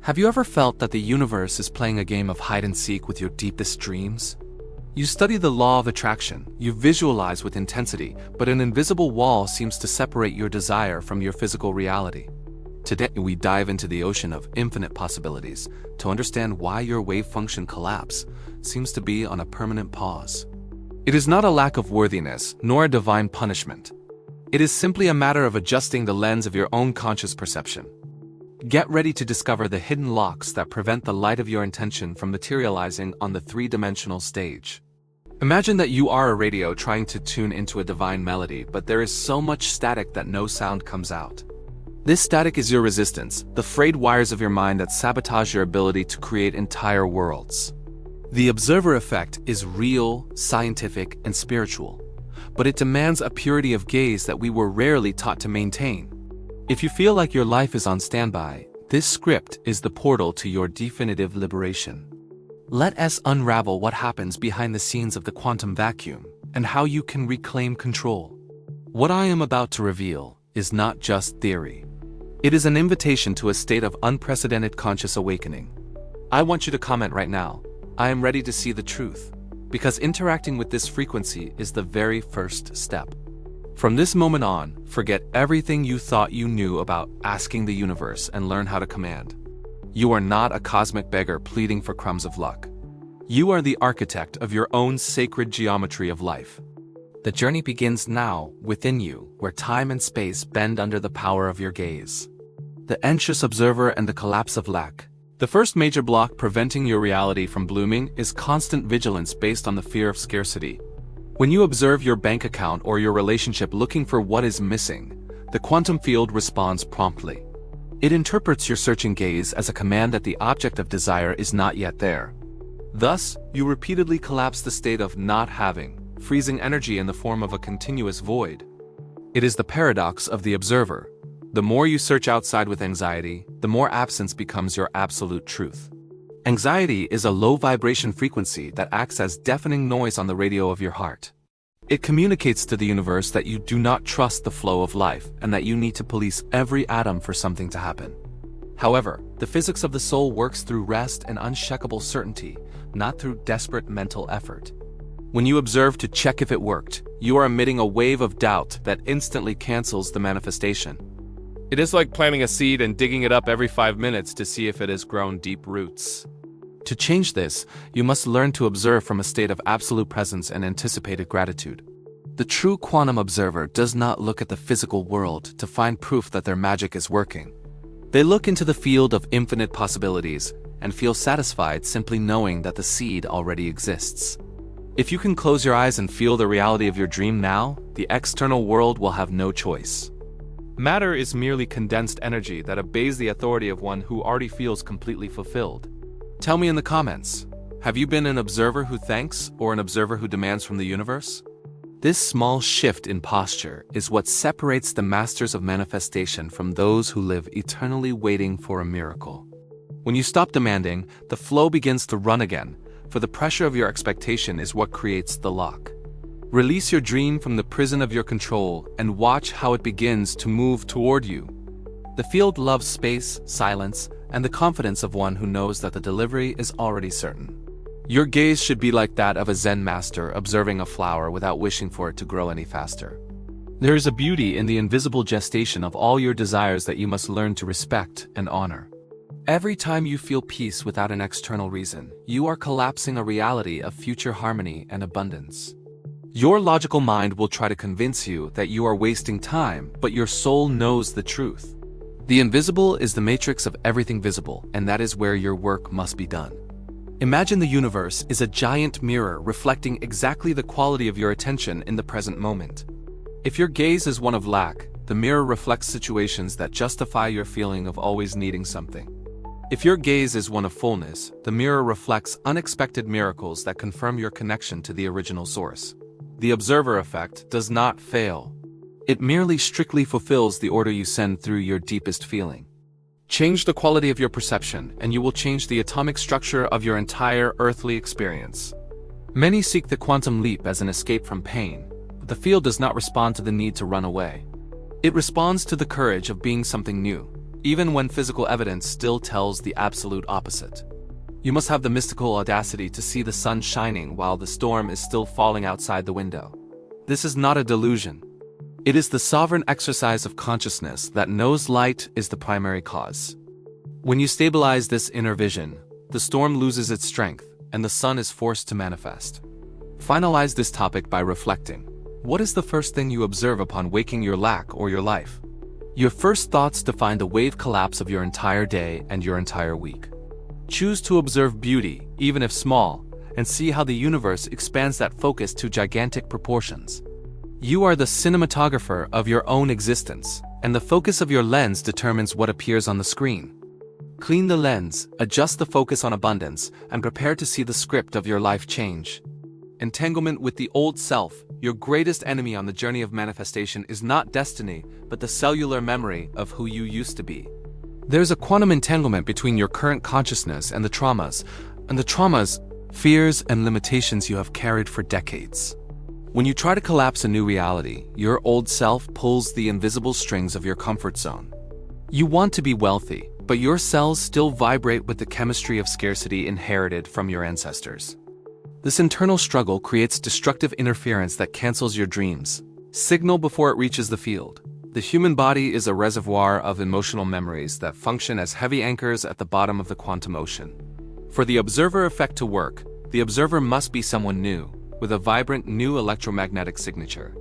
Have you ever felt that the universe is playing a game of hide-and-seek with your deepest dreams? You study the law of attraction, you visualize with intensity, but an invisible wall seems to separate your desire from your physical reality. Today, we dive into the ocean of infinite possibilities to understand why your wave function collapse seems to be on a permanent pause. It is not a lack of worthiness, nor a divine punishment. It is simply a matter of adjusting the lens of your own conscious perception. Get ready to discover the hidden locks that prevent the light of your intention from materializing on the three-dimensional stage. Imagine that you are a radio trying to tune into a divine melody, but there is so much static that no sound comes out. This static is your resistance, the frayed wires of your mind that sabotage your ability to create entire worlds. The observer effect is real, scientific, and spiritual, but it demands a purity of gaze that we were rarely taught to maintain. If you feel like your life is on standby, this script is the portal to your definitive liberation. Let us unravel what happens behind the scenes of the quantum vacuum and how you can reclaim control. What I am about to reveal is not just theory. It is an invitation to a state of unprecedented conscious awakening. I want you to comment right now. I am ready to see the truth, because interacting with this frequency is the very first step. From this moment on, forget everything you thought you knew about asking the universe and learn how to command. You are not a cosmic beggar pleading for crumbs of luck. You are the architect of your own sacred geometry of life. The journey begins now, within you, where time and space bend under the power of your gaze. The anxious observer and the collapse of lack. The first major block preventing your reality from blooming is constant vigilance based on the fear of scarcity. When you observe your bank account or your relationship looking for what is missing, the quantum field responds promptly. It interprets your searching gaze as a command that the object of desire is not yet there. Thus, you repeatedly collapse the state of not having, freezing energy in the form of a continuous void. It is the paradox of the observer. The more you search outside with anxiety, the more absence becomes your absolute truth. Anxiety is a low vibration frequency that acts as deafening noise on the radio of your heart. It communicates to the universe that you do not trust the flow of life and that you need to police every atom for something to happen. However, the physics of the soul works through rest and unshakable certainty, not through desperate mental effort. When you observe to check if it worked, you are emitting a wave of doubt that instantly cancels the manifestation. It is like planting a seed and digging it up every 5 minutes to see if it has grown deep roots. To change this, you must learn to observe from a state of absolute presence and anticipated gratitude. The true quantum observer does not look at the physical world to find proof that their magic is working. They look into the field of infinite possibilities and feel satisfied simply knowing that the seed already exists. If you can close your eyes and feel the reality of your dream now, the external world will have no choice. Matter is merely condensed energy that obeys the authority of one who already feels completely fulfilled. Tell me in the comments, have you been an observer who thanks or an observer who demands from the universe? This small shift in posture is what separates the masters of manifestation from those who live eternally waiting for a miracle. When you stop demanding, the flow begins to run again, for the pressure of your expectation is what creates the lock. Release your dream from the prison of your control and watch how it begins to move toward you. The field loves space, silence, and the confidence of one who knows that the delivery is already certain. Your gaze should be like that of a Zen master observing a flower without wishing for it to grow any faster. There is a beauty in the invisible gestation of all your desires that you must learn to respect and honor. Every time you feel peace without an external reason, you are collapsing a reality of future harmony and abundance. Your logical mind will try to convince you that you are wasting time, but your soul knows the truth. The invisible is the matrix of everything visible, and that is where your work must be done. Imagine the universe is a giant mirror reflecting exactly the quality of your attention in the present moment. If your gaze is one of lack, the mirror reflects situations that justify your feeling of always needing something. If your gaze is one of fullness, the mirror reflects unexpected miracles that confirm your connection to the original source. The observer effect does not fail. It merely strictly fulfills the order you send through your deepest feeling. Change the quality of your perception, and you will change the atomic structure of your entire earthly experience. Many seek the quantum leap as an escape from pain, but the field does not respond to the need to run away. It responds to the courage of being something new. even when physical evidence still tells the absolute opposite. You must have the mystical audacity to see the sun shining while the storm is still falling outside the window. This is not a delusion. It is the sovereign exercise of consciousness that knows light is the primary cause. When you stabilize this inner vision, the storm loses its strength, and the sun is forced to manifest. Finalize this topic by reflecting. What is the first thing you observe upon waking your lack or your life? Your first thoughts define the wave collapse of your entire day and your entire week. Choose to observe beauty, even if small, and see how the universe expands that focus to gigantic proportions. You are the cinematographer of your own existence, and the focus of your lens determines what appears on the screen. Clean the lens, adjust the focus on abundance, and prepare to see the script of your life change. Entanglement with the old self, your greatest enemy on the journey of manifestation, is not destiny, but the cellular memory of who you used to be. There's a quantum entanglement between your current consciousness and the traumas, fears, and limitations you have carried for decades. When you try to collapse a new reality, your old self pulls the invisible strings of your comfort zone. You want to be wealthy, but your cells still vibrate with the chemistry of scarcity inherited from your ancestors. This internal struggle creates destructive interference that cancels your dreams, signal before it reaches the field. The human body is a reservoir of emotional memories that function as heavy anchors at the bottom of the quantum ocean. For the observer effect to work, the observer must be someone new, with a vibrant new electromagnetic signature.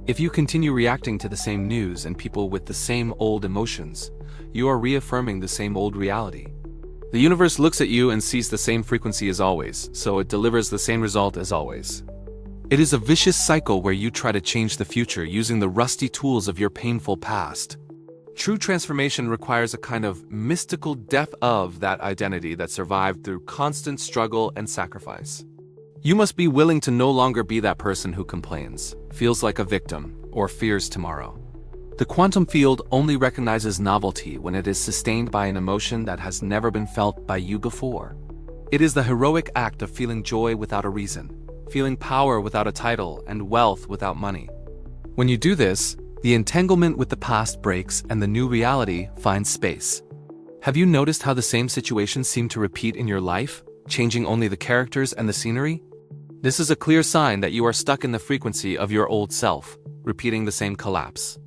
If you continue reacting to the same news and people with the same old emotions, you are reaffirming the same old reality. The universe looks at you and sees the same frequency as always, so it delivers the same result as always. It is a vicious cycle where you try to change the future using the rusty tools of your painful past. True transformation requires a kind of mystical depth of that identity that survived through constant struggle and sacrifice. You must be willing to no longer be that person who complains, feels like a victim, or fears tomorrow. The quantum field only recognizes novelty when it is sustained by an emotion that has never been felt by you before. It is the heroic act of feeling joy without a reason, feeling power without a title, and wealth without money. When you do this, the entanglement with the past breaks and the new reality finds space. Have you noticed how the same situations seem to repeat in your life, changing only the characters and the scenery? This is a clear sign that you are stuck in the frequency of your old self, repeating the same collapse.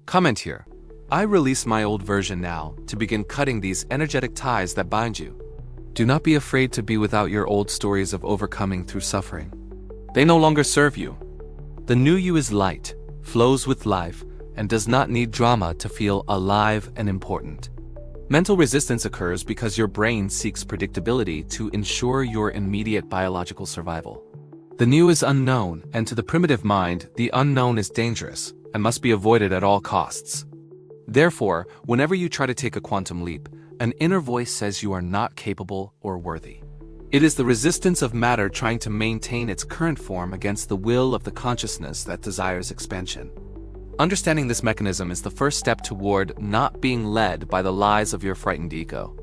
Comment here. I release my old version now to begin cutting these energetic ties that bind you. Do not be afraid to be without your old stories of overcoming through suffering. They no longer serve you. The new you is light, flows with life, and does not need drama to feel alive and important. Mental resistance occurs because your brain seeks predictability to ensure your immediate biological survival. The new is unknown, and to the primitive mind, the unknown is dangerous and must be avoided at all costs. Therefore, whenever you try to take a quantum leap, an inner voice says you are not capable or worthy. It is the resistance of matter trying to maintain its current form against the will of the consciousness that desires expansion. Understanding this mechanism is the first step toward not being led by the lies of your frightened ego.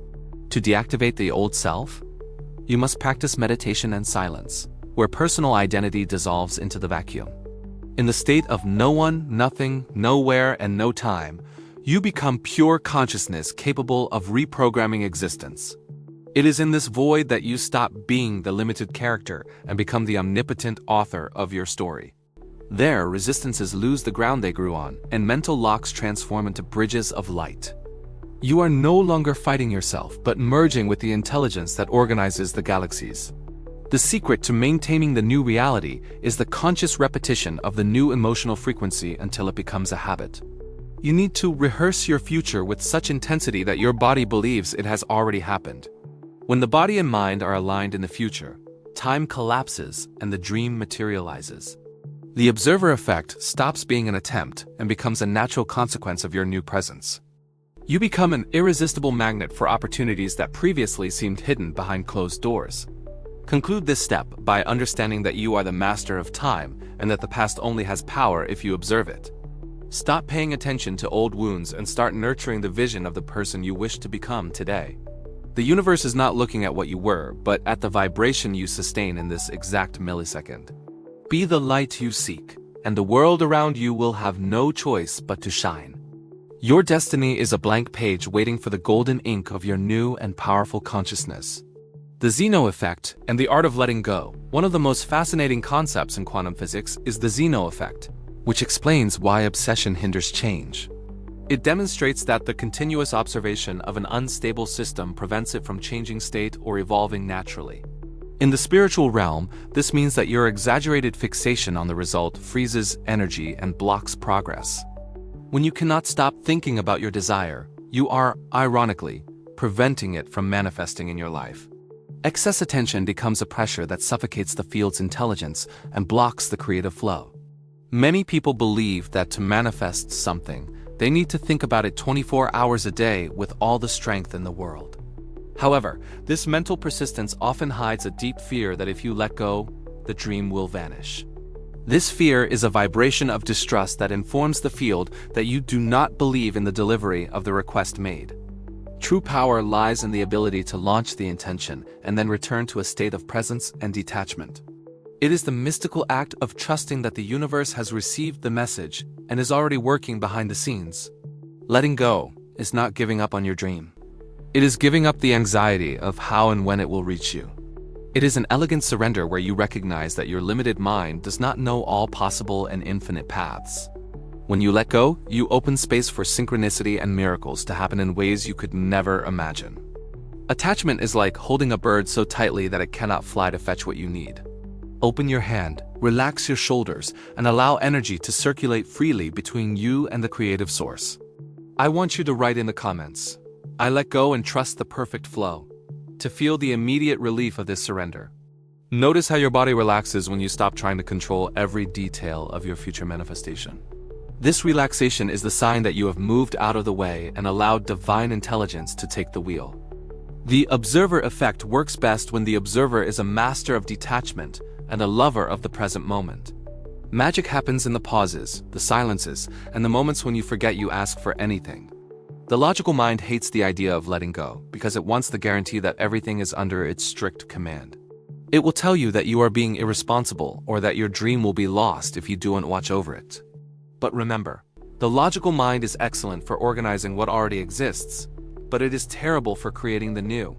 To deactivate the old self, you must practice meditation and silence, where personal identity dissolves into the vacuum. In the state of no one, nothing, nowhere, and no time, you become pure consciousness capable of reprogramming existence. It is in this void that you stop being the limited character and become the omnipotent author of your story. There, resistances lose the ground they grew on, and mental locks transform into bridges of light. You are no longer fighting yourself, but merging with the intelligence that organizes the galaxies. The secret to maintaining the new reality is the conscious repetition of the new emotional frequency until it becomes a habit. You need to rehearse your future with such intensity that your body believes it has already happened. When the body and mind are aligned in the future, time collapses and the dream materializes. The observer effect stops being an attempt and becomes a natural consequence of your new presence. You become an irresistible magnet for opportunities that previously seemed hidden behind closed doors. Conclude this step by understanding that you are the master of time and that the past only has power if you observe it. Stop paying attention to old wounds and start nurturing the vision of the person you wish to become today. The universe is not looking at what you were, but at the vibration you sustain in this exact millisecond. Be the light you seek, and the world around you will have no choice but to shine. Your destiny is a blank page waiting for the golden ink of your new and powerful consciousness. The Zeno Effect and the art of letting go. One of the most fascinating concepts in quantum physics is the Zeno Effect, which explains why obsession hinders change. It demonstrates that the continuous observation of an unstable system prevents it from changing state or evolving naturally. In the spiritual realm, this means that your exaggerated fixation on the result freezes energy and blocks progress. When you cannot stop thinking about your desire, you are, ironically, preventing it from manifesting in your life. Excess attention becomes a pressure that suffocates the field's intelligence and blocks the creative flow. Many people believe that to manifest something, they need to think about it 24 hours a day with all the strength in the world. However, this mental persistence often hides a deep fear that if you let go, the dream will vanish. This fear is a vibration of distrust that informs the field that you do not believe in the delivery of the request made. True power lies in the ability to launch the intention and then return to a state of presence and detachment. It is the mystical act of trusting that the universe has received the message and is already working behind the scenes. Letting go is not giving up on your dream. It is giving up the anxiety of how and when it will reach you. It is an elegant surrender where you recognize that your limited mind does not know all possible and infinite paths. When you let go, you open space for synchronicity and miracles to happen in ways you could never imagine. Attachment is like holding a bird so tightly that it cannot fly to fetch what you need. Open your hand, relax your shoulders, and allow energy to circulate freely between you and the creative source. I want you to write in the comments, "I let go and trust the perfect flow," to feel the immediate relief of this surrender. Notice how your body relaxes when you stop trying to control every detail of your future manifestation. This relaxation is the sign that you have moved out of the way and allowed divine intelligence to take the wheel. The observer effect works best when the observer is a master of detachment and a lover of the present moment. Magic happens in the pauses, the silences, and the moments when you forget you ask for anything. The logical mind hates the idea of letting go because it wants the guarantee that everything is under its strict command. It will tell you that you are being irresponsible or that your dream will be lost if you don't watch over it. But remember, the logical mind is excellent for organizing what already exists, but it is terrible for creating the new.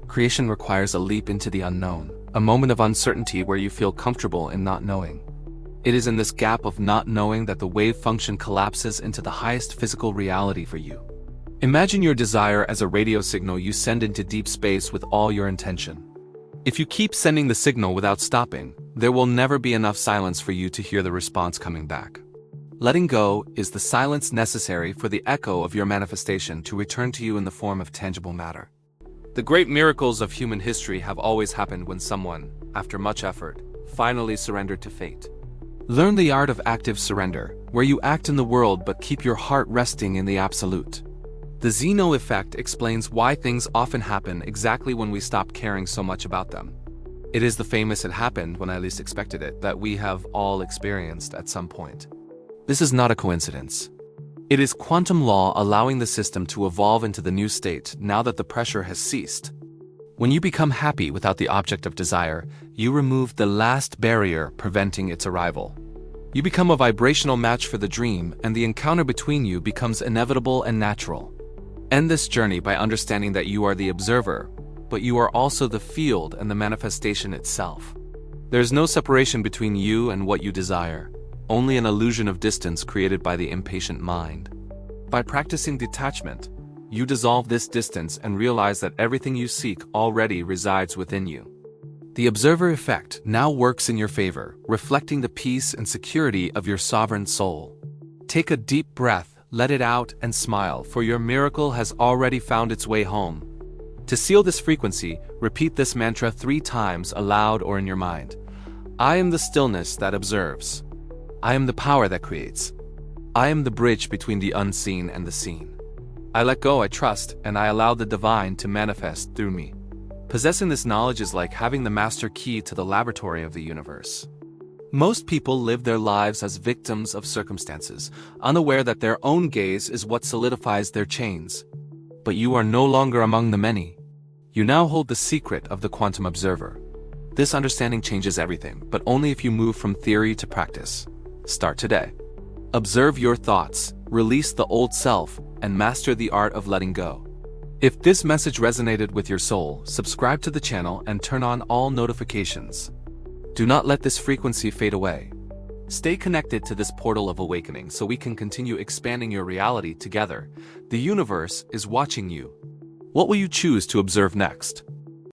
Creation requires a leap into the unknown, a moment of uncertainty where you feel comfortable in not knowing. It is in this gap of not knowing that the wave function collapses into the highest physical reality for you. Imagine your desire as a radio signal you send into deep space with all your intention. If you keep sending the signal without stopping, there will never be enough silence for you to hear the response coming back. Letting go is the silence necessary for the echo of your manifestation to return to you in the form of tangible matter. The great miracles of human history have always happened when someone, after much effort, finally surrendered to fate. Learn the art of active surrender, where you act in the world but keep your heart resting in the absolute. The Zeno Effect explains why things often happen exactly when we stop caring so much about them. It is the famous "it happened when I least expected it" that we have all experienced at some point. This is not a coincidence. It is quantum law allowing the system to evolve into the new state now that the pressure has ceased. When you become happy without the object of desire, you remove the last barrier preventing its arrival. You become a vibrational match for the dream, and the encounter between you becomes inevitable and natural. End this journey by understanding that you are the observer, but you are also the field and the manifestation itself. There is no separation between you and what you desire, only an illusion of distance created by the impatient mind. By practicing detachment, you dissolve this distance and realize that everything you seek already resides within you. The observer effect now works in your favor, reflecting the peace and security of your sovereign soul. Take a deep breath, let it out, and smile, for your miracle has already found its way home. To seal this frequency, repeat this mantra 3 times aloud or in your mind. I am the stillness that observes. I am the power that creates. I am the bridge between the unseen and the seen. I let go, I trust, and I allow the divine to manifest through me. Possessing this knowledge is like having the master key to the laboratory of the universe. Most people live their lives as victims of circumstances, unaware that their own gaze is what solidifies their chains. But you are no longer among the many. You now hold the secret of the quantum observer. This understanding changes everything, but only if you move from theory to practice. Start today. Observe your thoughts, release the old self, and master the art of letting go. If this message resonated with your soul, subscribe to the channel and turn on all notifications. Do not let this frequency fade away. Stay connected to this portal of awakening so we can continue expanding your reality together. The universe is watching you. What will you choose to observe next?